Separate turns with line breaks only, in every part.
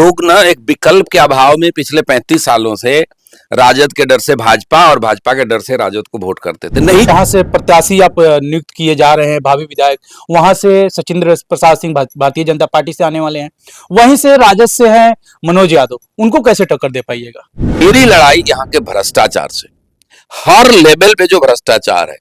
लोग ना एक विकल्प के अभाव में पिछले 35 सालों से राजद के डर से भाजपा और भाजपा के डर से राजद को वोट करते थे। नहीं,
जहां से प्रत्याशी आप नियुक्त किए जा रहे हैं भावी विधायक, वहां से सचिंद्र प्रसाद सिंह भारतीय जनता पार्टी से आने वाले हैं, वहीं से राजद से हैं मनोज यादव, उनको कैसे टक्कर दे पाइएगा?
मेरी लड़ाई यहाँ के भ्रष्टाचार से, हर लेवल पे जो भ्रष्टाचार है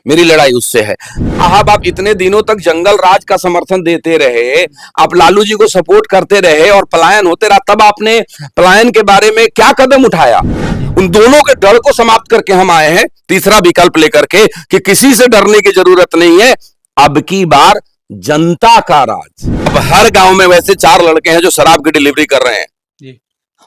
मेरी लड़ाई उससे है। आप इतने दिनों तक जंगल राज का समर्थन देते रहे, आप लालू जी को सपोर्ट करते रहे और पलायन होते रहा, तब आपने पलायन के बारे में क्या कदम उठाया? उन दोनों के डर को समाप्त करके हम आए हैं तीसरा विकल्प लेकर के कि किसी से डरने की जरूरत नहीं है, अब की बार जनता का राज। अब हर गांव में वैसे 4 लड़के हैं जो शराब की डिलीवरी कर रहे हैं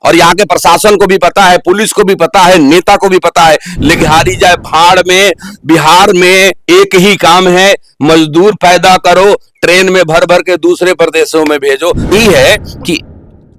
और यहाँ के प्रशासन को भी पता है, पुलिस को भी पता है, नेता को भी पता है, लेकिन हारी जाए भाड़ में। बिहार में एक ही काम है, मजदूर पैदा करो, ट्रेन में भर भर के दूसरे प्रदेशों में भेजो। ये है कि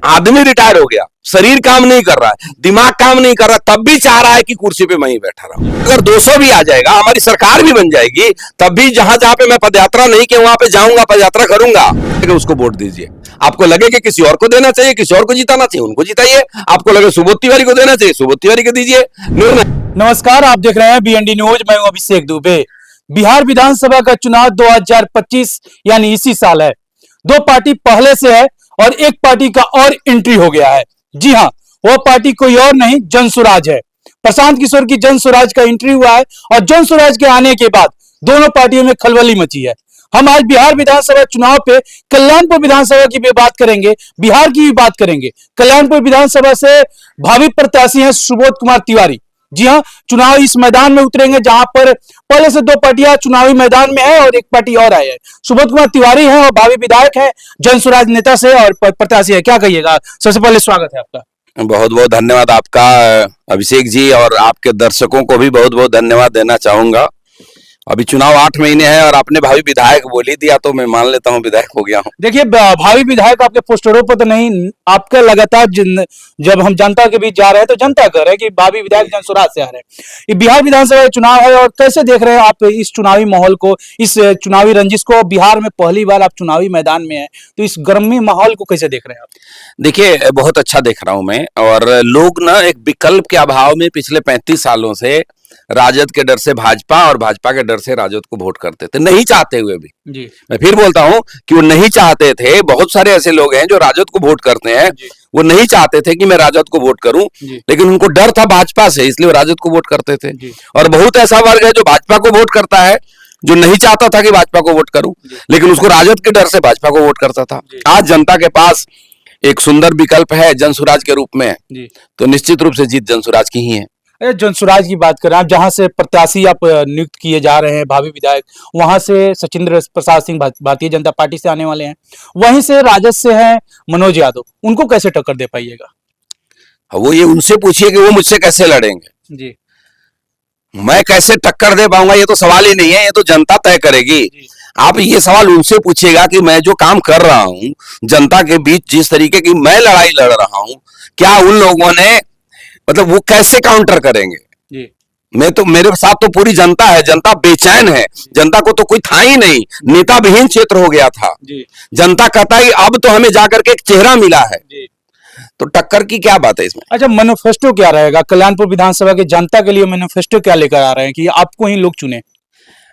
आदमी रिटायर हो गया, शरीर काम नहीं कर रहा है, दिमाग काम नहीं कर रहा, तब भी चाह रहा है कि कुर्सी पे मैं ही बैठा रहूं। अगर 200 भी आ जाएगा, हमारी सरकार भी बन जाएगी, तब भी जहां जहां पे मैं पदयात्रा नहीं किया वहां पे जाऊंगा, पदयात्रा करूंगा। उसको वोट दीजिए। आपको लगे कि किसी और को देना चाहिए, किसी और को जिताना चाहिए, उनको जिताइए। आपको लगे सुबोध तिवारी को देना चाहिए, सुबोध तिवारी को दीजिए।
नमस्कार, आप देख रहे हैं BND न्यूज, मैं हूं अभिषेक दुबे। बिहार विधानसभा का चुनाव 2025 यानी इसी साल है। 2 पार्टी पहले से है और एक पार्टी का और एंट्री हो गया है। जी हां, वो पार्टी कोई और नहीं, जनसुराज है। प्रशांत किशोर की जनसुराज का एंट्री हुआ है और जनसुराज के आने के बाद दोनों पार्टियों में खलबली मची है। हम आज बिहार विधानसभा चुनाव पे कल्याणपुर विधानसभा की भी बात करेंगे, बिहार की भी बात करेंगे। कल्याणपुर विधानसभा से भावी प्रत्याशी हैं सुबोध कुमार तिवारी। जी हां, चुनाव इस मैदान में उतरेंगे जहां पर पहले से 2 पार्टियां चुनावी मैदान में है और एक पार्टी और आई है। सुबोध कुमार तिवारी हैं और भावी विधायक हैं, जनसुराज नेता से और प्रत्याशी है। क्या कहिएगा? सबसे पहले स्वागत है आपका।
बहुत बहुत धन्यवाद आपका अभिषेक जी, और आपके दर्शकों को भी बहुत बहुत धन्यवाद देना चाहूंगा। अभी चुनाव 8 महीने हैं और आपने भावी विधायक बोल ही दिया तो मैं मान लेता हूं विधायक हो गया हूं।
देखिए, भावी विधायक आपके पोस्टरों पर तो नहीं, आपका लगातार जब हम जनता के बीच जा रहे हैं तो जनता कह रहे हैं कि भावी विधायक जनसुराज से आ रहे हैं। ये बिहार विधानसभा चुनाव है और कैसे देख रहे हैं आप इस चुनावी माहौल को, इस चुनावी रंजिश को? बिहार में पहली बार आप चुनावी मैदान में है, तो इस गर्मी माहौल को कैसे देख रहे हैं आप?
देखिए, बहुत अच्छा देख रहा हूं मैं। और लोग ना एक विकल्प के अभाव में पिछले 35 सालों से राजद के डर से भाजपा और भाजपा के डर से राजद को वोट करते थे, नहीं चाहते हुए भी। जी। मैं फिर बोलता हूं कि वो नहीं चाहते थे। बहुत सारे ऐसे लोग हैं जो राजद को वोट करते हैं, वो नहीं चाहते थे कि मैं राजद को वोट करूं, लेकिन उनको डर था भाजपा से, इसलिए वो राजद को वोट करते थे। और बहुत ऐसा वर्ग है जो भाजपा को वोट करता है, जो नहीं चाहता था कि भाजपा को वोट करूं, लेकिन उसको राजद के डर से भाजपा को वोट करता था। आज जनता के पास एक सुंदर विकल्प है जनसुराज के रूप में, तो निश्चित रूप से जीत जनसुराज की ही है।
जनसुराज की बात करें, आप जहां से प्रत्याशी आप नियुक्त किए जा रहे हैं भावी विधायक, वहां से सचिंद्र प्रसाद सिंह भारतीय जनता पार्टी से आने वाले हैं, वहीं से राजद से हैं मनोज यादव, उनको कैसे टक्कर दे पाइएगा?
वो ये उनसे पूछिए कि वो मुझसे कैसे लड़ेंगे। जी, मैं कैसे टक्कर दे पाऊंगा ये तो सवाल ही नहीं है, ये तो जनता तय करेगी। आप ये सवाल उनसे पूछिएगा कि मैं जो काम कर रहा हूं जनता के बीच, जिस तरीके की मैं लड़ाई लड़ रहा हूं, क्या उन लोगों ने, मतलब वो कैसे काउंटर करेंगे? जी। मैं तो, मेरे साथ तो पूरी जनता है, जनता बेचैन है, जनता को तो कोई था ही नहीं, नेता विहीन क्षेत्र हो गया था। जी। जनता कहता है अब तो हमें जाकर के एक चेहरा मिला है। जी। तो टक्कर की क्या बात है इसमें?
अच्छा, मैनिफेस्टो क्या रहेगा कल्याणपुर विधानसभा के जनता के लिए? मैनिफेस्टो क्या लेकर आ रहे हैं कि आपको ही लोग चुने?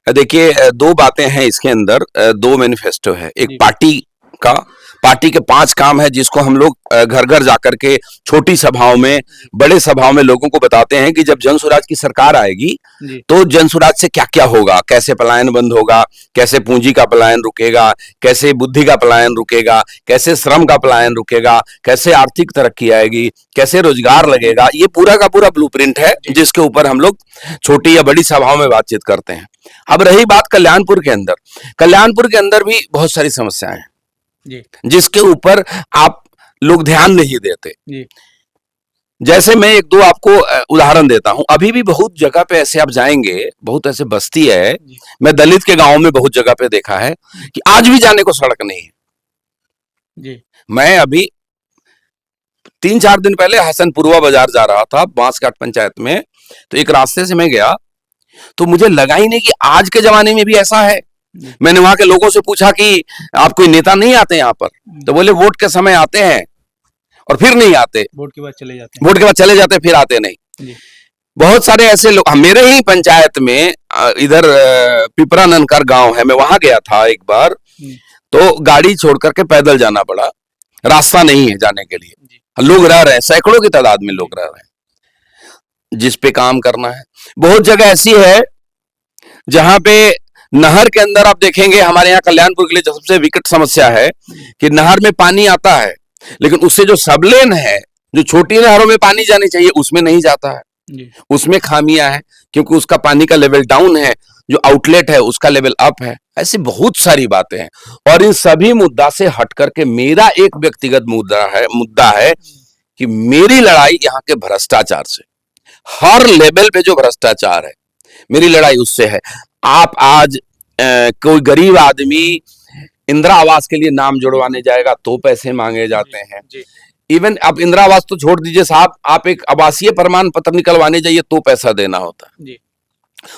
देखिए, 2 बातें हैं इसके अंदर, 2 मैनिफेस्टो है। एक पार्टी के 5 काम है जिसको हम लोग घर घर जाकर के छोटी सभाओं में, बड़े सभाओं में लोगों को बताते हैं कि जब जनसुराज की सरकार आएगी तो जनसुराज से क्या क्या होगा, कैसे पलायन बंद होगा, कैसे पूंजी का पलायन रुकेगा, कैसे बुद्धि का पलायन रुकेगा, कैसे श्रम का पलायन रुकेगा, कैसे आर्थिक तरक्की आएगी, कैसे रोजगार लगेगा। ये पूरा का पूरा ब्लूप्रिंट है जिसके ऊपर हम लोग छोटी या बड़ी सभाओं में बातचीत करते हैं। अब रही बात कल्याणपुर के अंदर भी बहुत सारी समस्याएं हैं जिसके ऊपर आप लोग ध्यान नहीं देते। जैसे मैं 1-2 आपको उदाहरण देता हूं। अभी भी बहुत जगह पे ऐसे आप जाएंगे, बहुत ऐसे बस्ती है, मैं दलित के गांव में बहुत जगह पे देखा है कि आज भी जाने को सड़क नहीं है। जी। मैं अभी 3-4 दिन पहले हसनपुरवा बाजार जा रहा था, बांसकाट पंचायत में, तो एक रास्ते से मैं गया तो मुझे लगा ही नहीं कि आज के जमाने में भी ऐसा है। मैंने वहां के लोगों से पूछा कि आप कोई नेता नहीं आते यहाँ पर? तो बोले वोट के समय आते हैं। और फिर नहीं आते,
वोट के बाद चले जाते हैं।
वोट के बाद चले जाते फिर आते नहीं।
जी।
बहुत सारे ऐसे लोग, मेरे ही पंचायत में इधर पिपरा ननकर गांव है, मैं वहां गया था एक बार, तो गाड़ी छोड़ करके पैदल जाना पड़ा, रास्ता नहीं है जाने के लिए। लोग रह रहे हैं, सैकड़ों की तादाद में लोग रह रहे हैं, जिस पे काम करना है। बहुत जगह ऐसी है जहां पे नहर के अंदर आप देखेंगे, हमारे यहाँ कल्याणपुर के लिए सबसे विकट समस्या है कि नहर में पानी आता है, लेकिन उससे जो सबलेन है, जो छोटी नहरों में पानी जानी चाहिए, उसमें नहीं जाता है, उसमें खामियां हैं, क्योंकि उसका पानी का लेवल डाउन है, जो आउटलेट है उसका लेवल अप है। ऐसी बहुत सारी बातें हैं, और इन सभी मुद्दा से हट करके मेरा एक व्यक्तिगत मुद्दा है कि मेरी लड़ाई यहाँ के भ्रष्टाचार से, हर लेवल पे जो भ्रष्टाचार है, मेरी लड़ाई उससे है। आप आज कोई गरीब आदमी इंदिरा आवास के लिए नाम जुड़वाने जाएगा तो पैसे मांगे जाते हैं। इवन आप इंदिरा आवास तो छोड़ दीजिए साहब, आप एक आवासीय प्रमाण पत्र निकलवाने जाइए तो पैसा देना होता है।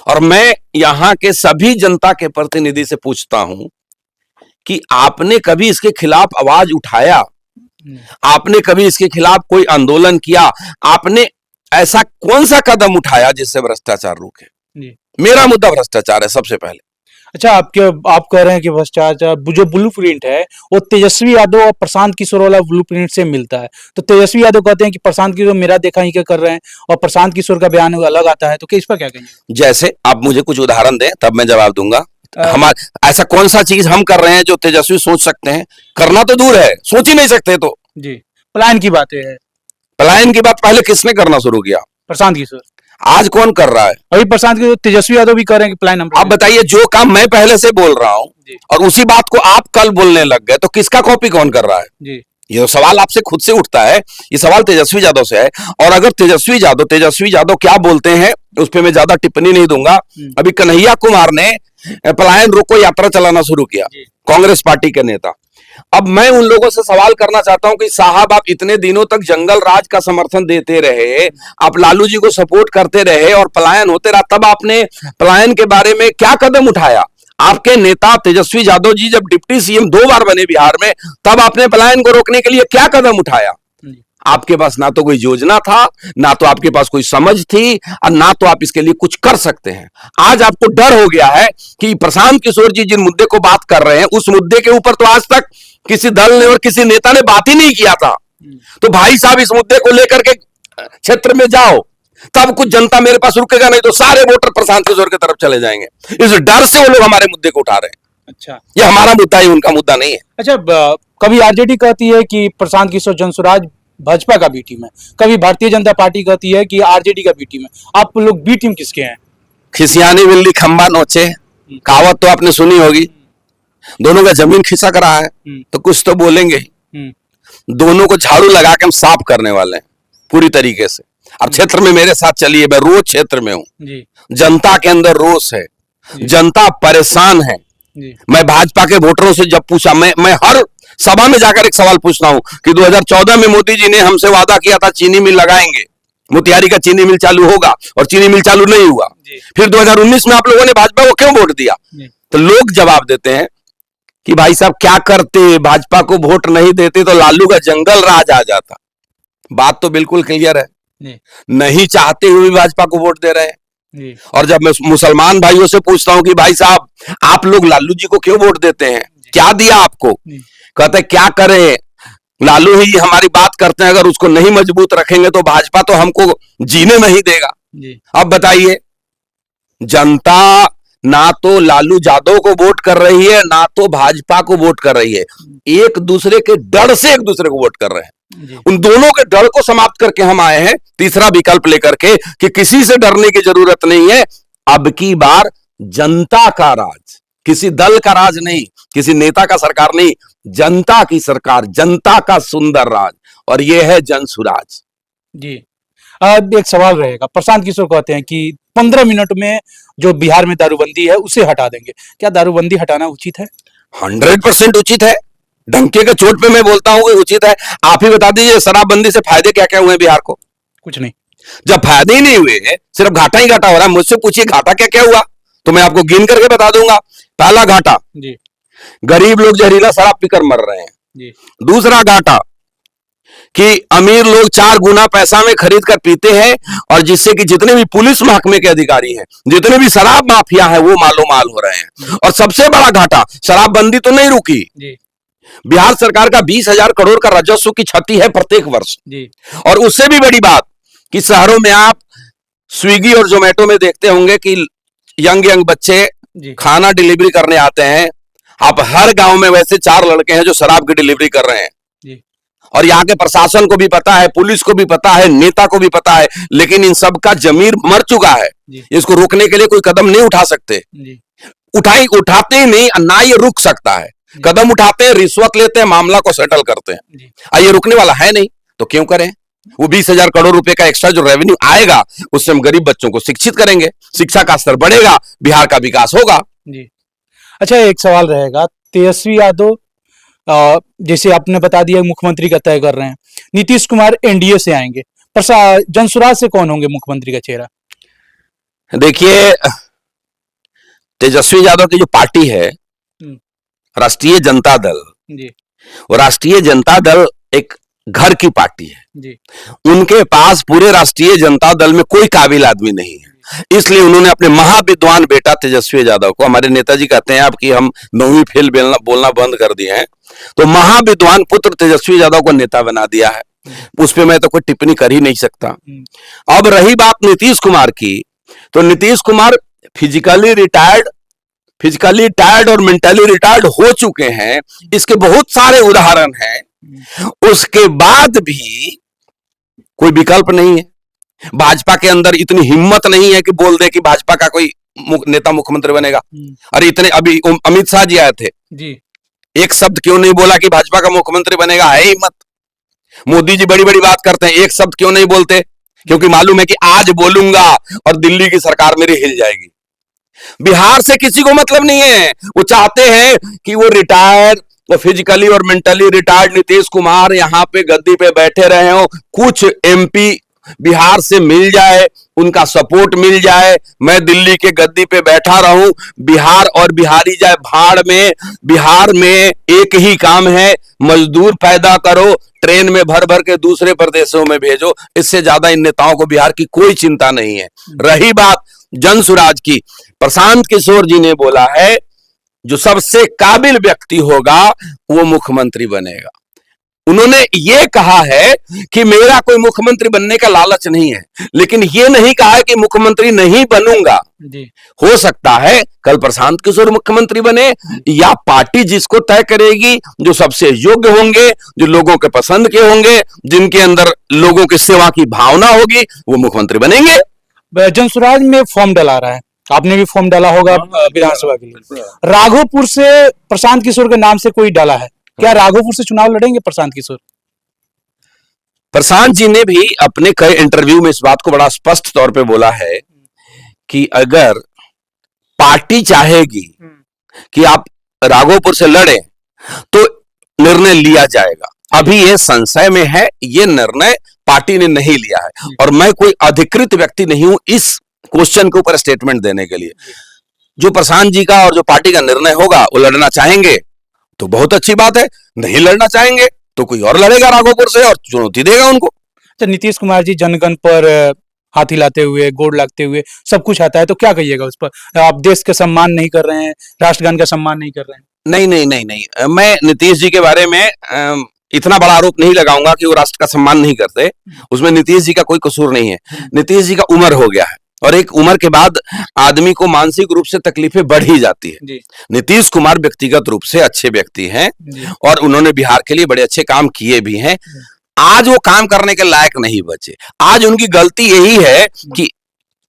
और मैं यहाँ के सभी जनता के प्रतिनिधि से पूछता हूं कि आपने कभी इसके खिलाफ आवाज उठाया? आपने कभी इसके खिलाफ कोई आंदोलन किया? आपने ऐसा कौन सा कदम उठाया जिससे भ्रष्टाचार रुके? मेरा मुद्दा भ्रष्टाचार है सबसे पहले।
अच्छा, आप कह रहे हैं कि भ्रष्टाचार जो ब्लूप्रिंट है वो तेजस्वी यादव और प्रशांत किशोर वाला ब्लूप्रिंट से मिलता है। तो तेजस्वी यादव कहते हैं कि प्रशांत किशोर मेरा देखा ही क्या कर रहे हैं, और प्रशांत किशोर का बयान अलग आता है। तो क्या इस पर क्या कहेंगे?
जैसे आप मुझे कुछ उदाहरण दें तब मैं जवाब दूंगा। हमारा ऐसा कौन सा चीज हम कर रहे हैं जो तेजस्वी सोच सकते हैं? करना तो दूर है, सोच ही नहीं सकते। तो
जी, पलायन की बात है।
पलायन की बात पहले किसने करना शुरू किया?
प्रशांत किशोर। आज
कौन कर रहा है?
अभी प्रशांत किशोर, तेजस्वी यादव भी कर रहे हैं कि प्लान।
आप बताइए, जो काम मैं पहले से बोल रहा हूं और उसी बात को आप कल बोलने लग गए, तो किसका कॉपी कौन कर रहा है? जी। ये सवाल आपसे खुद से उठता है, ये सवाल तेजस्वी यादव से है। और अगर तेजस्वी यादव क्या बोलते हैं उस पर मैं ज्यादा टिप्पणी नहीं दूंगा। अभी कन्हैया कुमार ने पलायन रोको यात्रा चलाना शुरू किया, कांग्रेस पार्टी के नेता। अब मैं उन लोगों से सवाल करना चाहता हूं कि साहब, आप इतने दिनों तक जंगल राज का समर्थन देते रहे, आप लालू जी को सपोर्ट करते रहे और पलायन होते रहा, तब आपने पलायन के बारे में क्या कदम उठाया? आपके नेता तेजस्वी यादव जी जब डिप्टी सीएम 2 बार बने बिहार में, तब आपने पलायन को रोकने के लिए क्या कदम उठाया? आपके पास ना तो कोई योजना था, ना तो आपके पास कोई समझ थी, और ना तो आप इसके लिए कुछ कर सकते हैं। आज आपको डर हो गया है कि प्रशांत किशोर जी जिन मुद्दे को बात कर रहे हैं, उस मुद्दे के ऊपर तो आज तक किसी दल ने और किसी नेता ने बात ही नहीं किया था। तो भाई साहब, इस मुद्दे को लेकर के क्षेत्र में जाओ, तब कुछ जनता मेरे पास रुकेगा, नहीं तो सारे वोटर प्रशांत किशोर की तरफ चले जाएंगे। इस डर से वो लोग हमारे मुद्दे को उठा रहे हैं। अच्छा, ये हमारा मुद्दा है, उनका मुद्दा नहीं है।
अच्छा, कभी आरजेडी कहती है कि प्रशांत किशोर जनसुराज भाजपा का बी टीम है, कभी भारतीय जनता पार्टी कहती है कि आरजेडी का बी टीम है। आप लोग बी टीम किसके हैं?
खिसियानी बिल्ली खंबा नोचे, कहावत तो आपने सुनी होगी। दोनों का जमीन खिसक रहा है तो कुछ तो बोलेंगे ही। दोनों को झाड़ू लगा के हम साफ करने वाले हैं पूरी तरीके से। अब क्षेत्र में मेरे साथ चलिए, मैं रोज क्षेत्र में हूं। जनता के अंदर रोष है, जनता परेशान है। मैं भाजपा के वोटरों से जब पूछा, मैं हर सभा में जाकर एक सवाल पूछता हूं कि 2014 में मोदी जी ने हमसे वादा किया था चीनी मिल लगाएंगे, मोतिहारी का चीनी मिल चालू होगा, और चीनी मिल चालू नहीं हुआ। फिर 2019 में आप लोगों ने भाजपा को क्यों वोट दिया? तो लोग जवाब देते हैं कि भाई साहब क्या करते, भाजपा को वोट नहीं देते तो लालू का जंगल राज आ जाता। बात तो बिल्कुल क्लियर है, नहीं चाहते हुए भी भाजपा को वोट दे रहे हैं। और जब मैं मुसलमान भाइयों से पूछता हूं कि भाई साहब आप लोग लालू जी को क्यों वोट देते हैं, क्या दिया आपको? कहते क्या करें, लालू ही हमारी बात करते हैं, अगर उसको नहीं मजबूत रखेंगे तो भाजपा तो हमको जीने नहीं देगा। अब बताइए, जनता ना तो लालू यादव को वोट कर रही है, ना तो भाजपा को वोट कर रही है, एक दूसरे के डर से एक दूसरे को वोट कर रहे हैं। उन दोनों के डर को समाप्त करके हम आए हैं तीसरा विकल्प लेकर के कि किसी से डरने की जरूरत नहीं है। अब की बार जनता का राज, किसी दल का राज नहीं, किसी नेता का सरकार नहीं, जनता की सरकार, जनता का सुंदर राज, और यह है जनसुराज।
जी, एक सवाल रहेगा। प्रशांत किशोर कहते हैं कि 15 मिनट में जो बिहार में दारूबंदी है उसे हटा देंगे। क्या दारूबंदी हटाना उचित है?
100% उचित है। डंके के चोट पे मैं बोलता हूं कि उचित है। आप ही बता दीजिए, शराबबंदी से फायदे क्या क्या हुए बिहार को?
कुछ नहीं।
जब फायदे ही नहीं हुए, सिर्फ घाटा ही घाटा हो रहा है। मुझसे पूछिए घाटा क्या क्या हुआ, तो मैं आपको गिन करके बता दूंगा। पहला घाटा, गरीब लोग जहरीला शराब पीकर मर रहे हैं। दूसरा घाटा, कि अमीर लोग 4 गुना पैसा में खरीद कर पीते हैं, और जिससे कि जितने भी पुलिस महकमे के अधिकारी हैं, जितने भी शराब माफिया हैं, वो मालो माल हो रहे हैं। और सबसे बड़ा घाटा, शराबबंदी तो नहीं रुकी
जी
बिहार सरकार का 20,000 करोड़ का राजस्व की क्षति है प्रत्येक वर्ष।
जी
और उससे भी बड़ी बात कि शहरों में आप स्विगी और जोमेटो में देखते होंगे कि यंग बच्चे
जी
खाना डिलीवरी करने आते हैं। आप हर गांव में वैसे 4 लड़के हैं जो शराब की डिलीवरी कर रहे हैं।
जी
और यहाँ के प्रशासन को भी पता है, पुलिस को भी पता है, नेता को भी पता है, लेकिन इन सब का जमीर मर चुका है।
जी
इसको रोकने के लिए कोई कदम नहीं उठा सकते।
जी
उठाते ही नहीं, ना ये रुक सकता है। कदम उठाते हैं, रिश्वत लेते हैं, मामला को सेटल करते हैं।
जी
ये रुकने वाला है नहीं, तो क्यों करें? वो 20,000 करोड़ रुपए का एक्स्ट्रा जो रेवेन्यू आएगा, उससे हम गरीब बच्चों को शिक्षित करेंगे, शिक्षा का स्तर बढ़ेगा, बिहार का विकास होगा।
जी। अच्छा, एक सवाल रहेगा, तेजस्वी यादव जैसे आपने बता दिया मुख्यमंत्री का तय कर रहे हैं, नीतीश कुमार एनडीए से आएंगे, पर जनसुराज से कौन होंगे मुख्यमंत्री का चेहरा?
देखिए, तेजस्वी यादव की जो पार्टी है, राष्ट्रीय जनता दल,
जी
वो राष्ट्रीय जनता दल एक घर की पार्टी है।
जी
उनके पास पूरे राष्ट्रीय जनता दल में कोई काबिल आदमी नहीं है, इसलिए उन्होंने अपने महाविद्वान बेटा तेजस्वी यादव को, हमारे नेताजी कहते हैं अब कि हम 9वीं फेल बोलना बंद कर दिए हैं, तो महाविद्वान पुत्र तेजस्वी यादव को नेता बना दिया है। उस पर मैं तो कोई टिप्पणी कर ही नहीं सकता। अब रही बात नीतीश कुमार की, तो नीतीश कुमार फिजिकली टायर्ड और मेंटली रिटायर्ड हो चुके हैं। इसके बहुत सारे उदाहरण हैं। उसके बाद भी कोई विकल्प नहीं है। भाजपा के अंदर इतनी हिम्मत नहीं है कि बोल दे कि भाजपा का कोई नेता मुख्यमंत्री बनेगा। अरे इतने अभी अमित शाह जी आए थे
जी,
एक शब्द क्यों नहीं बोला कि भाजपा का मुख्यमंत्री बनेगा? है हिम्मत। मोदी जी बड़ी बड़ी बात करते हैं, एक शब्द क्यों नहीं बोलते? क्योंकि मालूम है कि आज बोलूंगा और दिल्ली की सरकार मेरी हिल जाएगी। बिहार से किसी को मतलब नहीं है। वो चाहते हैं कि वो रिटायर्ड, वो फिजिकली और मेंटली रिटायर्ड नीतीश कुमार यहाँ पे गद्दी पे बैठे रहे हो, कुछ एमपी बिहार से मिल जाए, उनका सपोर्ट मिल जाए, मैं दिल्ली के गद्दी पे बैठा रहूं, बिहार और बिहारी जाए भाड़ में। बिहार में एक ही काम है, मजदूर पैदा करो, ट्रेन में भर भर के दूसरे प्रदेशों में भेजो। इससे ज्यादा इन नेताओं को बिहार की कोई चिंता नहीं है। रही बात जनसुराज की, प्रशांत किशोर जी ने बोला है जो सबसे काबिल व्यक्ति होगा वो मुख्यमंत्री बनेगा। उन्होंने ये कहा है कि मेरा कोई मुख्यमंत्री बनने का लालच नहीं है, लेकिन ये नहीं कहा है कि मुख्यमंत्री नहीं बनूंगा।
जी
हो सकता है कल प्रशांत किशोर मुख्यमंत्री बने, या पार्टी जिसको तय करेगी, जो सबसे योग्य होंगे, जो लोगों के पसंद के होंगे, जिनके अंदर लोगों की सेवा की भावना होगी, वो मुख्यमंत्री बनेंगे।
जनसुराज में फॉर्म डला रहा है, आपने भी फॉर्म डाला होगा विधानसभा के लिए। राघोपुर से प्रशांत किशोर के नाम से कोई डाला है क्या? राघोपुर से चुनाव लड़ेंगे प्रशांत किशोर?
प्रशांत जी ने भी अपने कई इंटरव्यू में इस बात को बड़ा स्पष्ट तौर पे बोला है कि अगर पार्टी चाहेगी कि आप राघोपुर से लड़े तो निर्णय लिया जाएगा। अभी ये संशय में है, ये निर्णय पार्टी ने नहीं लिया है, और मैं कोई अधिकृत व्यक्ति नहीं हूं इस क्वेश्चन के ऊपर स्टेटमेंट देने के लिए। जो प्रशांत जी का और जो पार्टी का निर्णय होगा, वो लड़ना चाहेंगे तो बहुत अच्छी बात है, नहीं लड़ना चाहेंगे तो कोई और लड़ेगा राघोपुर से और चुनौती देगा उनको।
तो नीतीश कुमार जी जनगण पर हाथ हिलाते हुए, गोड़ लगते हुए सब कुछ आता है, तो क्या कहिएगा उस पर? आप देश का सम्मान नहीं कर रहे हैं, राष्ट्रगान का सम्मान नहीं कर रहे हैं।
नहीं, मैं नीतीश जी के बारे में इतना बड़ा आरोप नहीं लगाऊंगा कि वो राष्ट्र का सम्मान नहीं करते। उसमें नीतीश जी का कोई कसूर नहीं है। नीतीश जी का उम्र हो गया है, और एक उम्र के बाद आदमी को मानसिक रूप से तकलीफें बढ़ ही जाती है।
जी
नीतीश कुमार व्यक्तिगत रूप से अच्छे व्यक्ति हैं, और उन्होंने बिहार के लिए बड़े अच्छे काम किए भी हैं। आज वो काम करने के लायक नहीं बचे। आज उनकी गलती यही है कि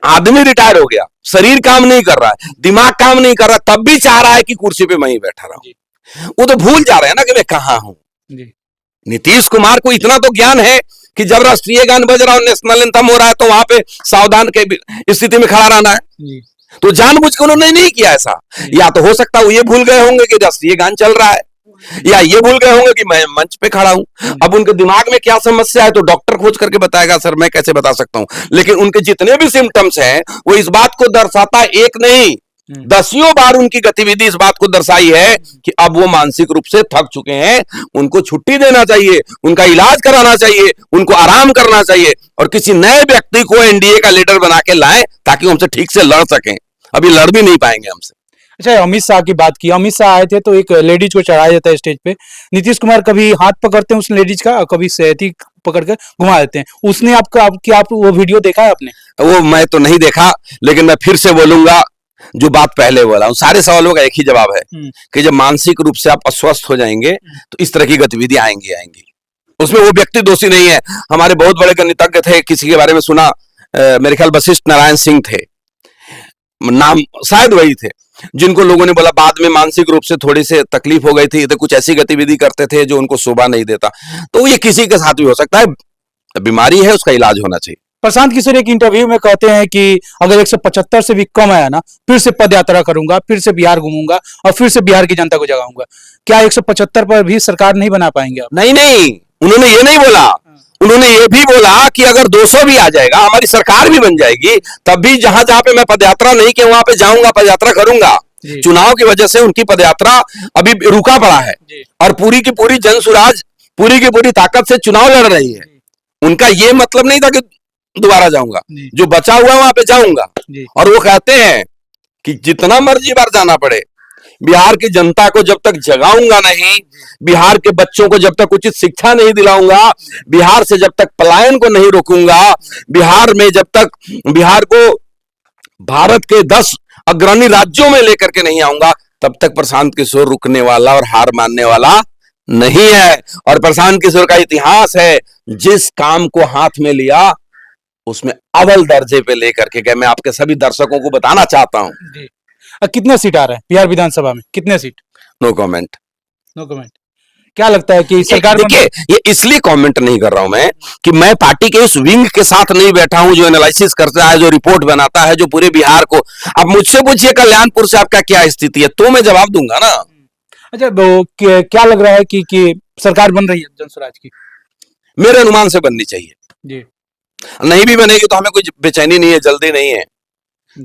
आदमी रिटायर हो गया, शरीर काम नहीं कर रहा है, दिमाग काम नहीं कर रहा, तब भी चाह रहा है कि कुर्सी पे मैं ही बैठा रहूं। वो तो भूल जा रहे हैं ना कि मैं कहां हूं। नीतीश कुमार को इतना तो ज्ञान है कि जब राष्ट्रीय गान बज रहा हो, नेशनल एंथम हो रहा है, तो वहां पे सावधान के स्थिति में खड़ा रहना है। तो जानबूझ के उन्होंने नहीं किया ऐसा। या तो हो सकता है वो ये भूल गए होंगे कि राष्ट्रीय गान चल रहा है, या ये भूल गए होंगे कि मैं मंच पे खड़ा हूं। अब उनके दिमाग में क्या समस्या है तो डॉक्टर खोज करके बताएगा, सर मैं कैसे बता सकता हूं। लेकिन उनके जितने भी सिम्टम्स हैं वो इस बात को दर्शाता एक नहीं दसियों बार उनकी गतिविधि इस बात को दर्शाई है कि अब वो मानसिक रूप से थक चुके हैं, उनको छुट्टी देना चाहिए, उनका इलाज कराना चाहिए, उनको आराम करना चाहिए और किसी नए व्यक्ति को एनडीए का लीडर बना के लाएं ताकि हमसे ठीक से लड़ सकें। अभी लड़ भी नहीं पाएंगे हमसे।
अच्छा, अमित शाह की बात की, अमित शाह आए थे तो एक लेडीज को चढ़ाया जाता है स्टेज पे, नीतीश कुमार कभी हाथ पकड़ते हैं उस लेडीज का और कभी सहती पकड़ कर घुमा देते हैं। उसने आप वो वीडियो देखा है आपने?
वो मैं तो नहीं देखा, लेकिन मैं फिर से बोलूंगा जो बात पहले बोला हूं, सारे सवालों का एक ही जवाब है कि जब मानसिक रूप से आप अस्वस्थ हो जाएंगे तो इस तरह की गतिविधि आएंगी। उसमें वो व्यक्ति दोषी नहीं है। हमारे बहुत बड़े गणितज्ञ थे, किसी के बारे में सुना, मेरे ख्याल वशिष्ठ नारायण सिंह थे, नाम शायद वही थे, जिनको लोगों ने बोला बाद में मानसिक रूप से थोड़ी से तकलीफ हो गई थी, तो कुछ ऐसी गतिविधि करते थे जो उनको शोभा नहीं देता। तो ये किसी के साथ भी हो सकता है, बीमारी है, उसका इलाज होना चाहिए।
प्रशांत किशोर एक इंटरव्यू में कहते हैं कि अगर 175 से भी कम आया ना, फिर से पद यात्रा करूंगा, फिर से बिहार घूमूंगा और फिर से बिहार की जनता को जगाऊंगा। क्या 175 पर भी सरकार नहीं बना पाएंगे आप?
नहीं, उन्होंने ये नहीं बोला। उन्होंने ये भी बोला कि अगर 200 भी आ जाएगा, हमारी सरकार भी बन जाएगी, तब भी जहां जहां पे मैं पदयात्रा नहीं किया वहां पे जाऊंगा, पदयात्रा करूंगा। चुनाव की वजह से उनकी पदयात्रा अभी रुका पड़ा है और पूरी की पूरी जनसुराज पूरी की पूरी ताकत से चुनाव लड़ रही है। उनका ये मतलब नहीं था कि दोबारा जाऊंगा, जो बचा हुआ वहां पे जाऊंगा। और वो कहते हैं कि जितना मर्जी बार जाना पड़े, बिहार की जनता को जब तक जगाऊंगा नहीं, बिहार के बच्चों को जब तक उचित शिक्षा नहीं दिलाऊंगा, बिहार से जब तक पलायन को नहीं रोकूंगा, बिहार में जब तक बिहार को भारत के 10 अग्रणी राज्यों में लेकर के नहीं आऊंगा, तब तक प्रशांत किशोर रुकने वाला और हार मानने वाला नहीं है। और प्रशांत किशोर का इतिहास है, जिस काम को हाथ में लिया उसमें अव्वल दर्जे पे लेकर के गए। मैं आपके सभी दर्शकों को बताना चाहता हूं।
कितने सीट आ रहे हैं बिहार विधानसभा में? कितने seat?
No comment.
No comment. क्या लगता है कि सरकार
देखिए, ये इसलिए कमेंट नहीं कर रहा हूं मैं कि मैं पार्टी के उस विंग के साथ नहीं बैठा हूं जो एनालिसिस करता है, जो रिपोर्ट बनाता है, जो पूरे बिहार को। अब मुझसे पूछिए कल्याणपुर से आपका क्या स्थिति है, तो मैं जवाब दूंगा ना।
अच्छा, वो क्या लग रहा है कि सरकार बन रही है जनसुराज की?
मेरे अनुमान से बननी चाहिए
जी।
नहीं भी बनेगी तो हमें कोई बेचैनी नहीं है, जल्दी नहीं है।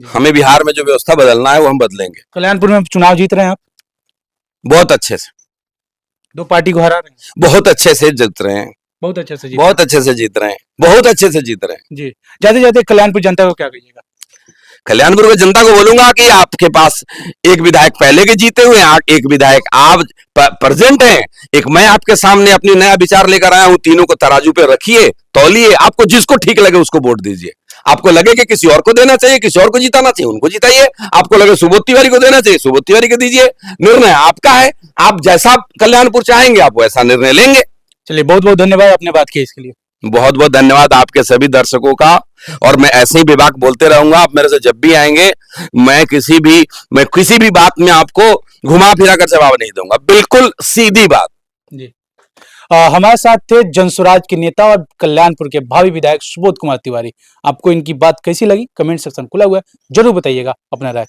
हमें बिहार में जो व्यवस्था बदलना है वो हम बदलेंगे।
कल्याणपुर में चुनाव जीत रहे हैं आप?
बहुत अच्छे से।
2 पार्टी को हरा रहे हैं?
बहुत अच्छे से जीत रहे हैं।
बहुत अच्छे से
बहुत अच्छे से जीत रहे हैं। बहुत अच्छे से जीत रहे हैं।
जी। जाते जाते कल्याणपुर जनता को क्या कहिएगा?
कल्याणपुर की जनता को बोलूंगा कि आपके पास एक विधायक पहले के जीते हुए हैं, एक विधायक आप प्रेजेंट हैं, एक मैं आपके सामने अपनी नया विचार लेकर आया हूं। तीनों को तराजू पे रखिए, तौलिए, आपको जिसको ठीक लगे उसको वोट दीजिए। आपको लगे कि किसी और को देना चाहिए, किसी और को जिताना चाहिए, उनको जिताइए। आपको लगे सुबोध तिवारी को देना चाहिए, सुबोध तिवारी को दीजिए। निर्णय आपका है, आप जैसा कल्याणपुर चाहेंगे आप वैसा निर्णय लेंगे।
चलिए, बहुत बहुत धन्यवाद आपने बात की इसके लिए।
बहुत बहुत धन्यवाद आपके सभी दर्शकों का। और मैं ऐसे ही विभाग बोलते रहूंगा। आप मेरे से जब भी आएंगे, मैं किसी भी बात में आपको घुमा फिरा कर जवाब नहीं दूंगा, बिल्कुल सीधी बात।
जी। हमारे साथ थे जनसुराज के नेता और कल्याणपुर के भावी विधायक सुबोध कुमार तिवारी। आपको इनकी बात कैसी लगी? कमेंट सेक्शन खुला हुआ है, जरूर बताइएगा अपना राय।